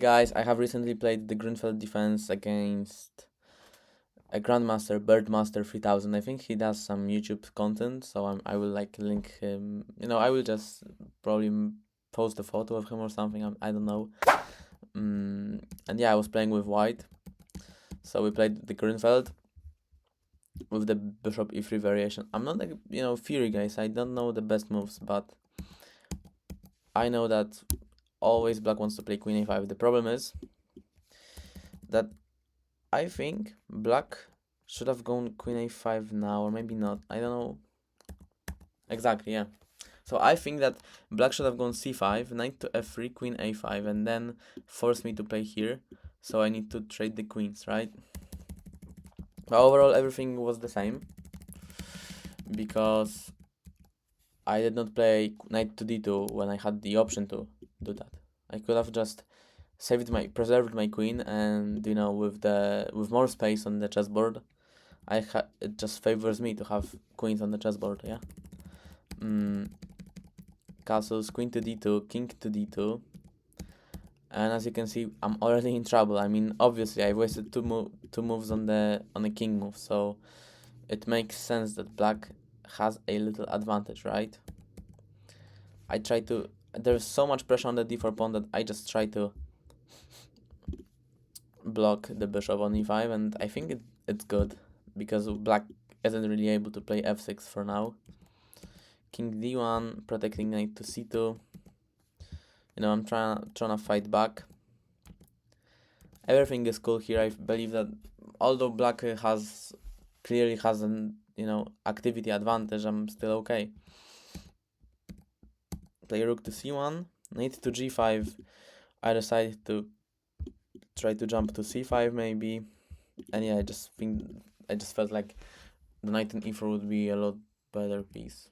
Guys, I have recently played the grunfeld defense against a Grandmaster, Birdmaster 3000. I think he does some YouTube content, so I will like link him. I will just probably post a photo of him or something. I don't know. And yeah, I was playing with white, so we played the grunfeld with the bishop e3 variation. I'm not like fury guys. I don't know the best moves, but I know that always black wants to play queen a5. The problem is that I think black should have gone queen a5 now, or maybe not. I don't know. Exactly, yeah. So I think that black should have gone c5, knight to f3, queen a5, and then force me to play here. So I need to trade the queens, right? But overall, everything was the same because I did not play knight to d2 when I had the option to do that. I could have just preserved my queen, and with more space on the chessboard, it just favors me to have queens on the chessboard. Yeah. Castles, queen to d2, king to d2, and as you can see, I'm already in trouble. I mean, obviously, I wasted two moves on the king move, so it makes sense that black has a little advantage, right? There's so much pressure on the d4 pawn that I just try to block the bishop on e5, and I think it's good because black isn't really able to play f6 for now. King d1, protecting knight to c2. I'm trying to fight back. Everything is cool here. I believe that although black clearly has an activity advantage, I'm still okay. Play rook to c1, knight to g5. I decided to try to jump to c5 maybe, and yeah, I just felt like the knight in e4 would be a lot better piece.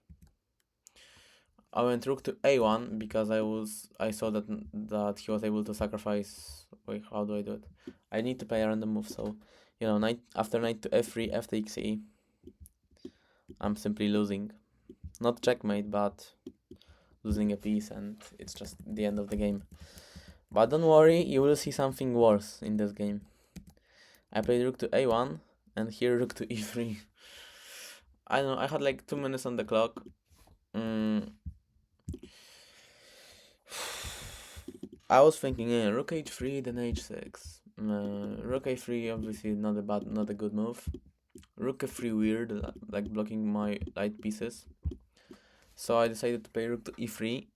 I went rook to a1 because I saw that he was able to sacrifice. Wait, how do I do it? I need to play a random move, so knight to f3, f takes e. I'm simply losing, not checkmate, but losing a piece, and it's just the end of the game. But don't worry, you will see something worse in this game. I played rook to a1, and here rook to e3. I don't know, I had like 2 minutes on the clock. I was thinking, rook h3, then h6. Rook a3, obviously not a good move. Rook f3 weird, like blocking my light pieces. So I decided to play rook to e3.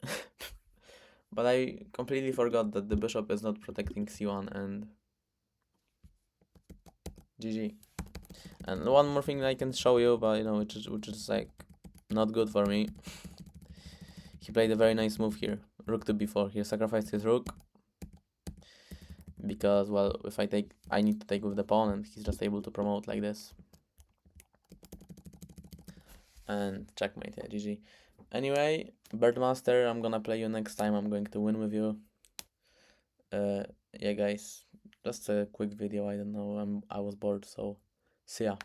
But I completely forgot that the bishop is not protecting c1, and GG. And one more thing I can show you, but which is like not good for me. He played a very nice move here. Rook to b4. He sacrificed his rook because, well, if I need to take with the pawn, and he's just able to promote like this. And checkmate, yeah, GG. Anyway, Birdmaster, I'm gonna play you next time. I'm going to win with you. Yeah, guys, just a quick video. I don't know. I was bored, so see ya.